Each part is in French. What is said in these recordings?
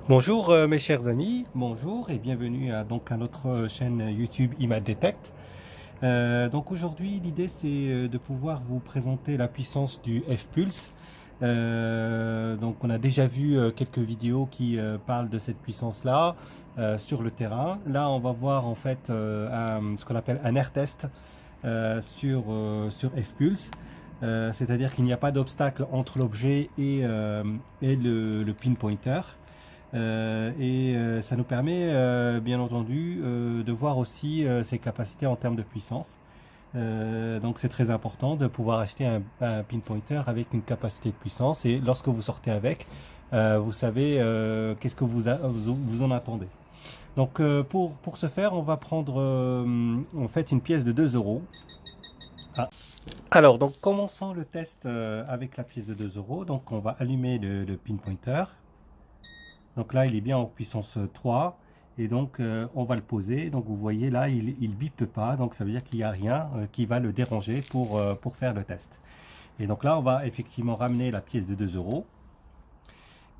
Bonjour mes chers amis, bonjour et bienvenue à notre chaîne YouTube IMAD Detect. Donc aujourd'hui l'idée c'est de pouvoir vous présenter la puissance du F-Pulse. Donc on a déjà vu quelques vidéos qui parlent de cette puissance-là sur le terrain. Là on va voir en fait ce qu'on appelle un air test sur F-Pulse. C'est-à-dire qu'il n'y a pas d'obstacle entre l'objet et le pinpointer. Ça nous permet bien entendu de voir aussi ses capacités en termes de puissance. Donc c'est très important de pouvoir acheter un pinpointer avec une capacité de puissance et lorsque vous sortez avec, vous savez qu'est-ce que vous en attendez. Donc pour ce faire, on va prendre en fait une pièce de 2 euros. Ah. Alors donc commençons le test avec la pièce de 2 euros. Donc on va allumer le pinpointer. Donc là, il est bien en puissance 3. Et donc, on va le poser. Donc, vous voyez là, il ne bipe pas. Donc, ça veut dire qu'il n'y a rien qui va le déranger pour faire le test. Et donc là, on va effectivement ramener la pièce de 2 euros.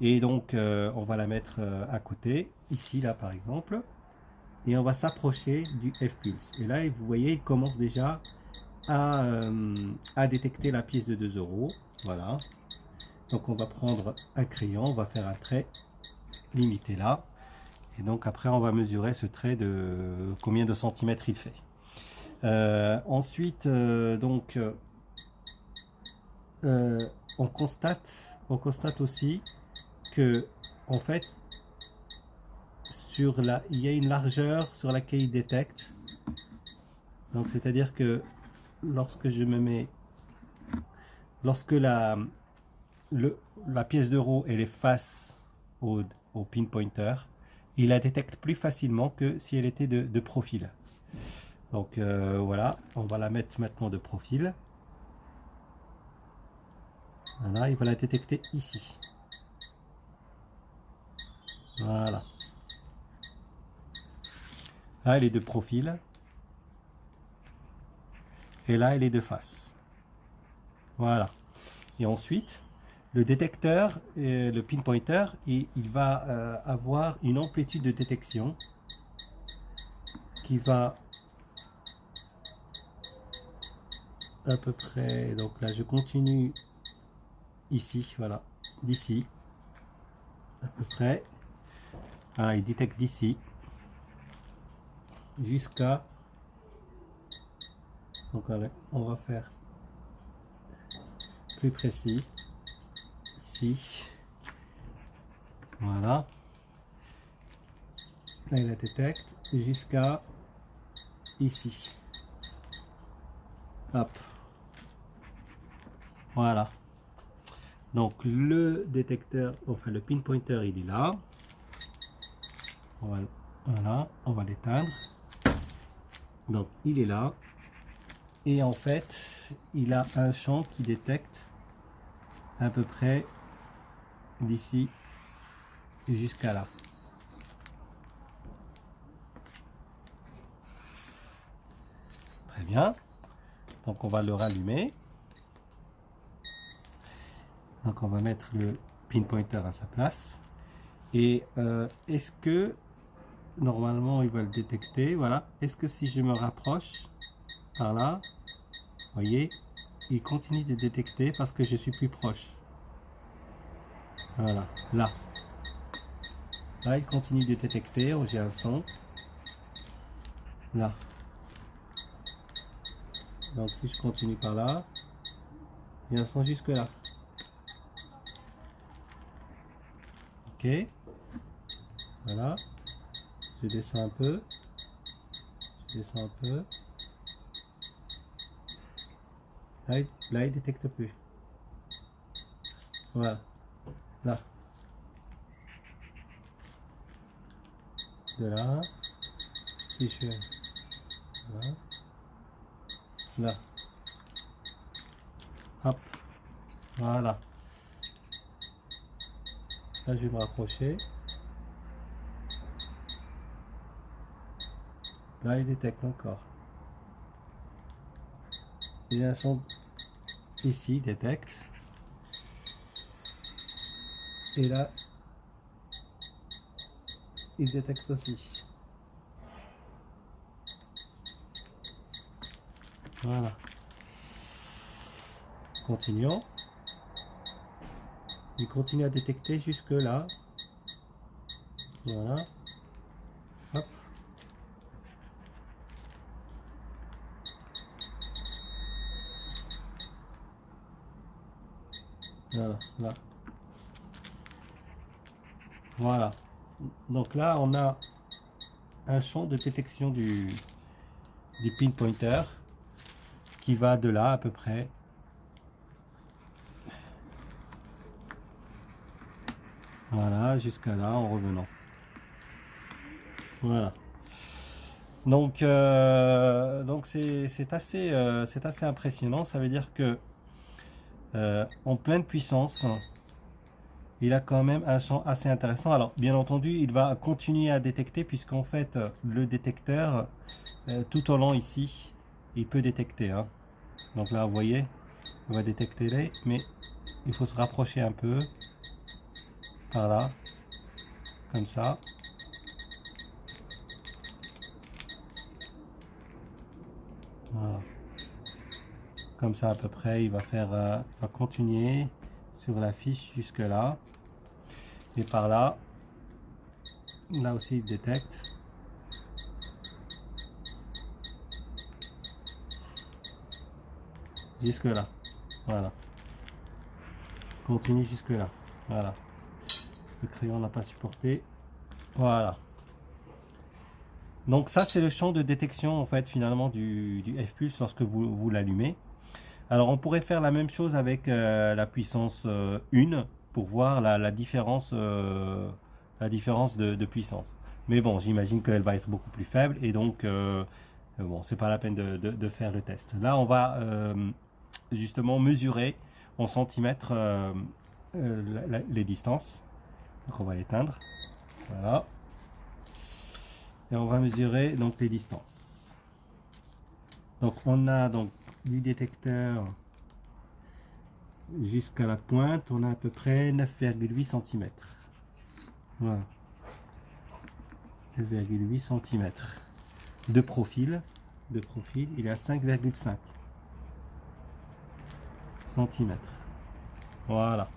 Et donc, on va la mettre à côté, ici, là, par exemple. Et on va s'approcher du F-Pulse. Et là, vous voyez, il commence déjà à détecter la pièce de 2 euros. Voilà. Donc, on va prendre un crayon. On va faire un trait limité là. Et donc après on va mesurer ce trait de combien de centimètres il fait. Ensuite euh, on constate aussi que en fait il y a une largeur sur laquelle il détecte. Donc c'est à dire que lorsque je me mets lorsque la pièce d'euro elle est face au pinpointer, il la détecte plus facilement que si elle était de profil. Donc voilà, on va la mettre maintenant de profil. Voilà, il va la détecter ici. Voilà. Là, elle est de profil. Et là, elle est de face. Voilà. Et ensuite, le détecteur, le pinpointer, il va avoir une amplitude de détection qui va à peu près. Donc là, je continue ici, voilà, d'ici, à peu près. Voilà, il détecte d'ici jusqu'à. Donc allez, on va faire plus précis ici. Voilà. Là, il la détecte jusqu'à ici. Hop. Voilà. Donc le détecteur, enfin le pinpointer, il est là. Voilà, on va l'éteindre. Donc il est là. Et en fait, il a un champ qui détecte à peu près d'ici jusqu'à là. Très bien. Donc on va le rallumer. Donc on va mettre le pinpointer à sa place. Et est-ce que normalement il va le détecter? Voilà. Est-ce que si je me rapproche par là, voyez, il continue de détecter parce que je suis plus proche. Voilà, là. Là, il continue de détecter. J'ai un son. Là. Donc si je continue par là, il y a un son jusque là. Ok. Voilà. Je descends un peu. Je descends un peu. Là, il détecte plus. Voilà. Là. De là. Si je fais. Voilà. Là. Hop. Voilà. Là, je vais me rapprocher. Là, il détecte encore. Il y a un son ici, détecte. Et là, il détecte aussi. Voilà. Continuons. Il continue à détecter jusque là. Voilà. Hop. Voilà, là. Voilà. Donc là, on a un champ de détection du pin pointer qui va de là à peu près. Voilà, jusqu'à là en revenant. Voilà. Donc c'est assez impressionnant. Ça veut dire que en pleine puissance, il a quand même un champ assez intéressant. Alors, bien entendu, il va continuer à détecter puisqu'en fait, le détecteur, tout au long ici, il peut détecter. Hein. Donc là, vous voyez, il va détecter les, mais il faut se rapprocher un peu. Par là, comme ça. Voilà. Comme ça à peu près, il va faire, il va continuer sur la fiche jusque là. Et par là, là aussi il détecte. Jusque là. Voilà. Continue jusque là. Voilà. Le crayon n'a pas supporté. Voilà. Donc ça c'est le champ de détection en fait finalement du F-Pulse lorsque vous l'allumez. Alors on pourrait faire la même chose avec la puissance 1 pour voir la différence, de puissance. Mais bon, j'imagine qu'elle va être beaucoup plus faible et donc bon, c'est pas la peine de faire le test. Là, on va justement mesurer en centimètres les distances. Donc on va l'éteindre. Voilà. Et on va mesurer donc les distances. Donc on a donc du détecteur jusqu'à la pointe, on a à peu près 9,8 cm. Voilà. 9,8 cm. De profil, il est à 5,5 cm. Voilà.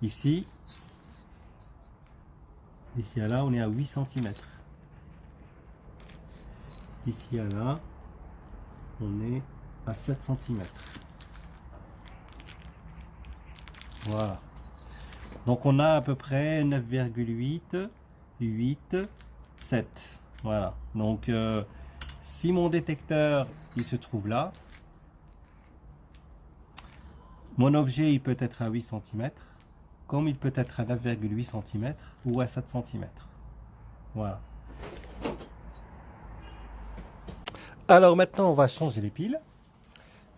Ici, d'ici à là, on est à 8 cm. D'ici à là, on est à 7 cm. Voilà. Donc on a à peu près 9,8, 8, 7. Voilà. Donc si mon détecteur il se trouve là, mon objet il peut être à 8 cm, comme il peut être à 9,8 cm ou à 7 cm. Voilà. Alors maintenant on va changer les piles.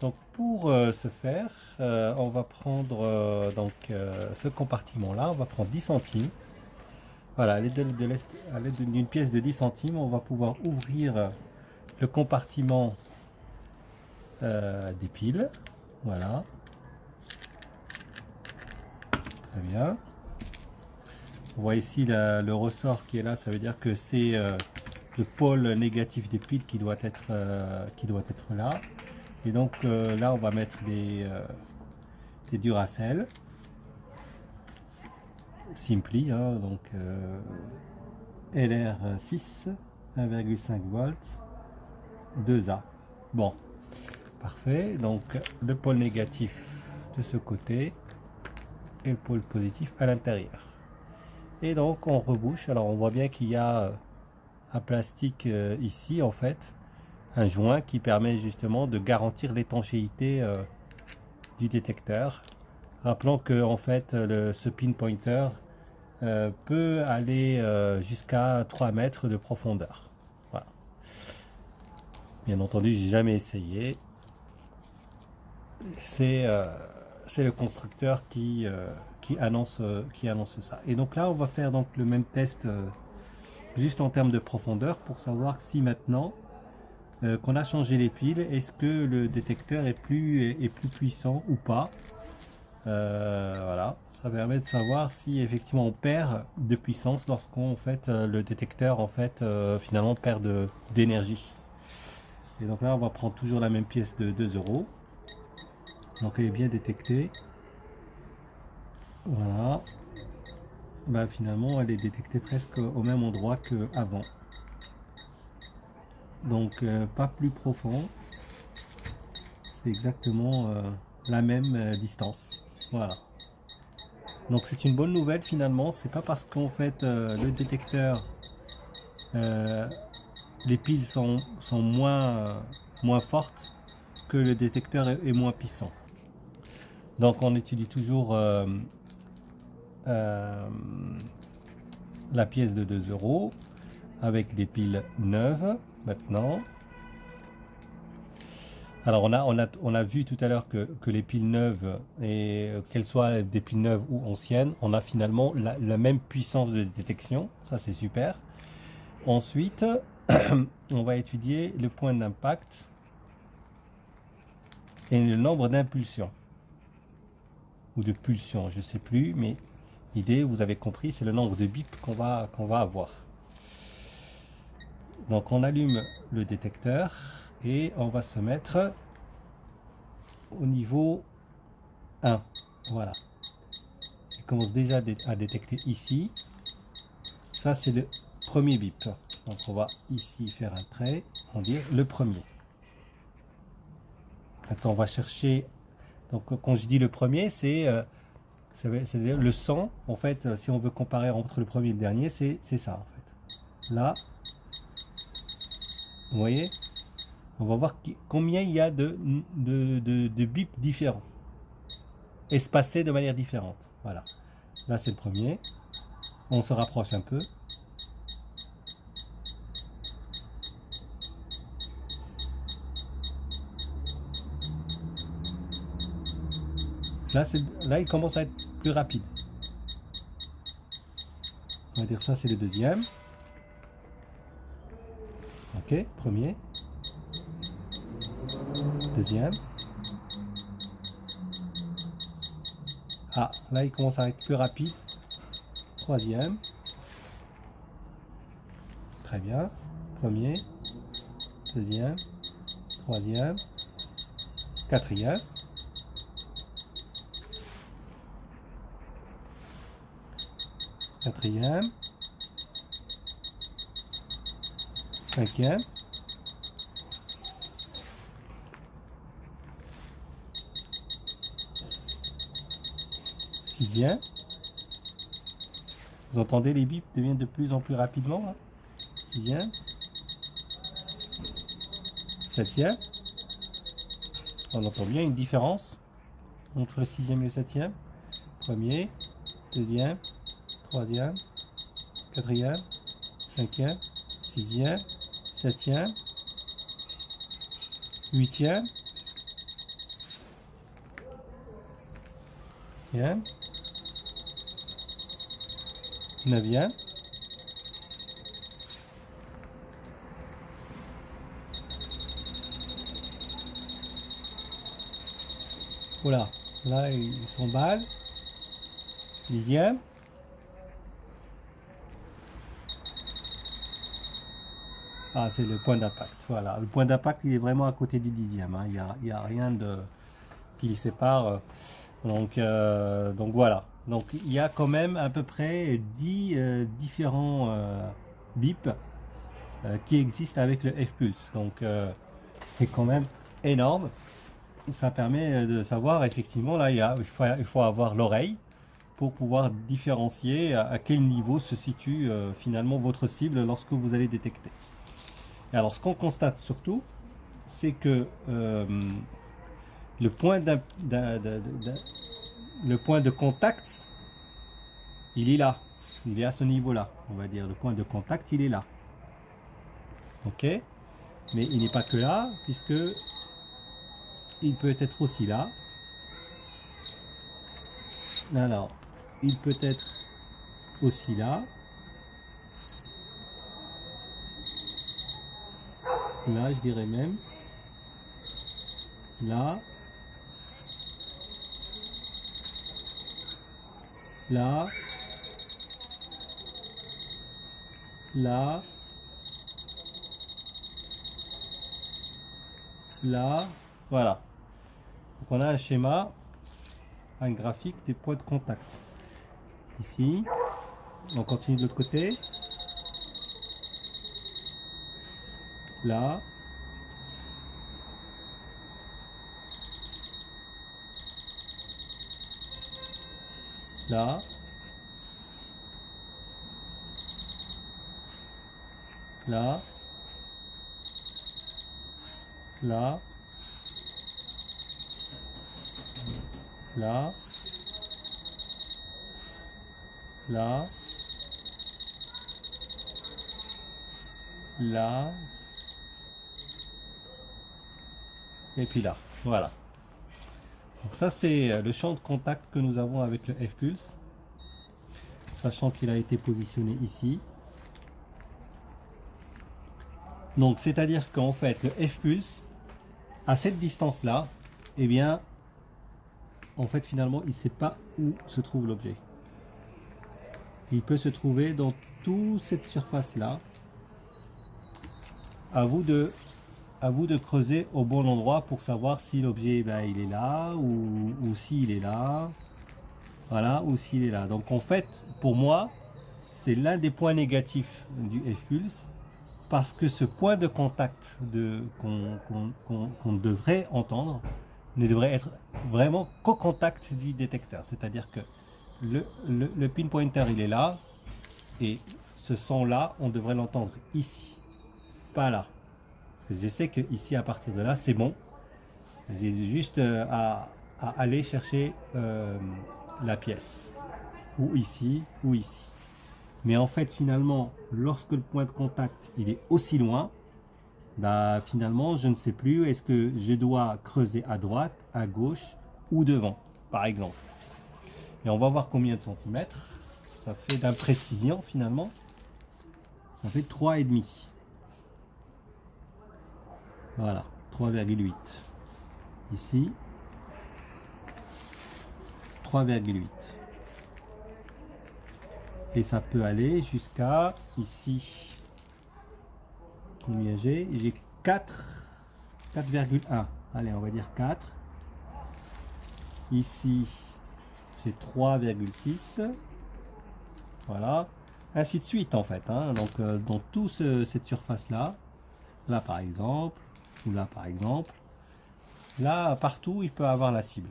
Donc pour ce faire, on va prendre ce compartiment là, on va prendre 10 centimes. Voilà, à l'aide d'une pièce de 10 centimes, on va pouvoir ouvrir le compartiment des piles. Voilà. Très bien. On voit ici le ressort qui est là, ça veut dire que c'est le pôle négatif des piles qui doit être là. Et donc là, on va mettre des Duracell Simply, hein, donc LR6, 1,5 volts, 2A. Bon, parfait. Donc le pôle négatif de ce côté et le pôle positif à l'intérieur. Et donc on rebouche. Alors on voit bien qu'il y a un plastique ici en fait, un joint qui permet justement de garantir l'étanchéité du détecteur. Rappelons que en fait ce pin pointer peut aller jusqu'à 3 mètres de profondeur. Voilà. Bien entendu, j'ai jamais essayé. C'est le constructeur qui annonce ça. Et donc là, on va faire donc le même test juste en termes de profondeur pour savoir si maintenant qu'on a changé les piles, est-ce que le détecteur est plus puissant ou pas. Voilà, ça permet de savoir si effectivement on perd de puissance lorsqu'on fait le détecteur en fait finalement perd d'énergie. Et donc là on va prendre toujours la même pièce de 2 euros. Donc elle est bien détectée. Voilà. Bah, finalement elle est détectée presque au même endroit qu'avant. Donc pas plus profond. C'est exactement la même distance. Voilà. Donc c'est une bonne nouvelle finalement. C'est pas parce qu'en fait le détecteur, euh, les piles sont moins fortes que le détecteur est moins puissant. Donc on utilise toujours euh, la pièce de 2 euros avec des piles neuves maintenant. Alors on a vu tout à l'heure que les piles neuves, et qu'elles soient des piles neuves ou anciennes, on a finalement la même puissance de détection. Ça c'est super. Ensuite, on va étudier le point d'impact et le nombre d'impulsions. Ou de pulsions, je ne sais plus, mais l'idée, vous avez compris, c'est le nombre de bips qu'on va avoir. Donc on allume le détecteur et on va se mettre au niveau 1. Voilà. Il commence déjà à détecter ici. Ça, c'est le premier bip. Donc on va ici faire un trait, on va dire le premier. Maintenant, on va chercher. Donc quand je dis le premier, c'est-à-dire le 100. En fait, si on veut comparer entre le premier et le dernier, c'est ça en fait. Là, vous voyez, on va voir combien il y a de bips différents, espacés de manière différente. Voilà. Là, c'est le premier. On se rapproche un peu. Là, il commence à être plus rapide. On va dire ça, c'est le deuxième. Ok, premier. Deuxième. Ah, là, il commence à être plus rapide. Troisième. Très bien. Premier. Deuxième. Troisième. Quatrième. Quatrième. Cinquième. Sixième. Vous entendez, les bips deviennent de plus en plus rapidement. Hein. Sixième. Septième. On entend bien une différence entre le sixième et le septième. Premier, deuxième, troisième, quatrième, cinquième, sixième, septième, huitième, dixième, neuvième. Voilà, là il s'emballe. Dixième. Ah, c'est le point d'impact. Voilà, le point d'impact, il est vraiment à côté du dixième. Hein. Il y a rien qui les sépare. Donc voilà. Donc il y a quand même à peu près 10 différents bips qui existent avec le F-Pulse. Donc c'est quand même énorme. Ça permet de savoir effectivement, là il faut avoir l'oreille pour pouvoir différencier à quel niveau se situe finalement votre cible lorsque vous allez détecter. Et alors ce qu'on constate surtout, c'est que le point de contact, il est là. Il est à ce niveau-là. On va dire le point de contact, il est là. Ok? Mais il n'est pas que là, puisque il peut être aussi là. Alors, il peut être aussi là. Là, je dirais même. Là. là, là, là, voilà. Donc on a un schéma, un graphique des points de contact. Ici, on continue de l'autre côté. Là. Là. Là. Là. Là. Là. Là. Et puis là. Voilà. Donc ça c'est le champ de contact que nous avons avec le F-Pulse. Sachant qu'il a été positionné ici. Donc c'est-à-dire qu'en fait le F-Pulse, à cette distance-là, eh bien, en fait finalement il ne sait pas où se trouve l'objet. Il peut se trouver dans toute cette surface-là. À vous de creuser au bon endroit pour savoir si l'objet il est là ou s'il est là. Voilà, ou s'il est là. Donc en fait, pour moi, c'est l'un des points négatifs du F-Pulse parce que ce point de contact qu'on devrait entendre ne devrait être vraiment qu'au contact du détecteur. C'est-à-dire que le pinpointer il est là et ce son là on devrait l'entendre ici, pas là, parce que je sais que ici à partir de là c'est bon, j'ai juste à aller chercher la pièce ou ici ou ici. Mais en fait finalement lorsque le point de contact il est aussi loin, bah finalement je ne sais plus, est-ce que je dois creuser à droite, à gauche ou devant par exemple. Et on va voir combien de centimètres ça fait d'imprécision finalement. Ça fait 3,5. Voilà, 3,8. Ici, 3,8. Et ça peut aller jusqu'à ici. Combien j'ai? J'ai 4,1. Allez, on va dire 4. Ici, j'ai 3,6. Voilà, ainsi de suite en fait, hein. Donc dans toute cette surface là, là par exemple, ou là par exemple, là partout il peut avoir la cible.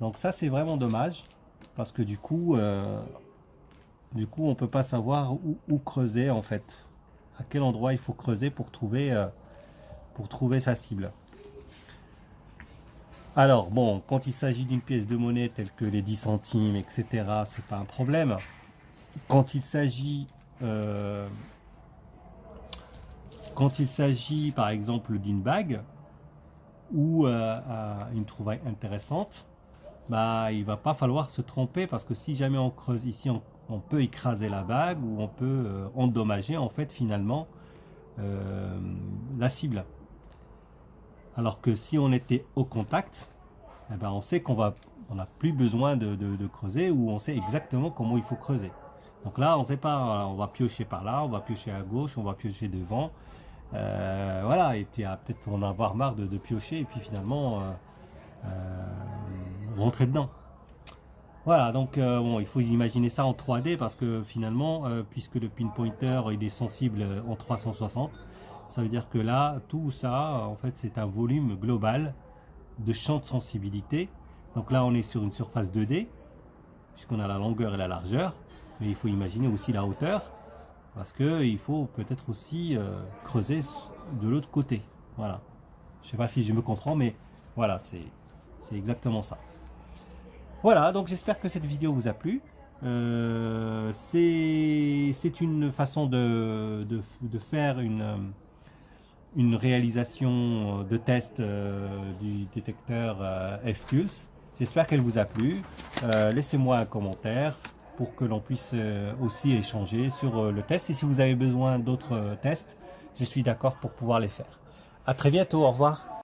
Donc ça c'est vraiment dommage parce que du coup on peut pas savoir où creuser en fait, à quel endroit il faut creuser pour trouver sa cible. Alors bon, quand il s'agit d'une pièce de monnaie telle que les 10 centimes, etc., c'est pas un problème. Quand il s'agit par exemple d'une bague ou une trouvaille intéressante, bah il va pas falloir se tromper parce que si jamais on creuse ici, on peut écraser la bague ou on peut endommager en fait finalement la cible. Alors que si on était au contact, eh ben on sait qu'on n'a plus besoin de creuser, ou on sait exactement comment il faut creuser. Donc là, on ne sait pas, on va piocher par là, on va piocher à gauche, on va piocher devant. Voilà, et puis peut-être on va avoir marre de piocher et puis finalement rentrer dedans. Voilà, donc bon, il faut imaginer ça en 3D parce que finalement, puisque le pinpointer il est sensible en 360, ça veut dire que là, tout ça, en fait, c'est un volume global de champ de sensibilité. Donc là, on est sur une surface 2D, puisqu'on a la longueur et la largeur. Mais il faut imaginer aussi la hauteur, parce qu'il faut peut-être aussi creuser de l'autre côté. Voilà. Je ne sais pas si je me comprends, mais voilà, c'est exactement ça. Voilà, donc j'espère que cette vidéo vous a plu. C'est une façon de faire une réalisation de test du détecteur F-Pulse. J'espère qu'elle vous a plu. Laissez-moi un commentaire pour que l'on puisse aussi échanger sur le test. Et si vous avez besoin d'autres tests, je suis d'accord pour pouvoir les faire. À très bientôt, au revoir.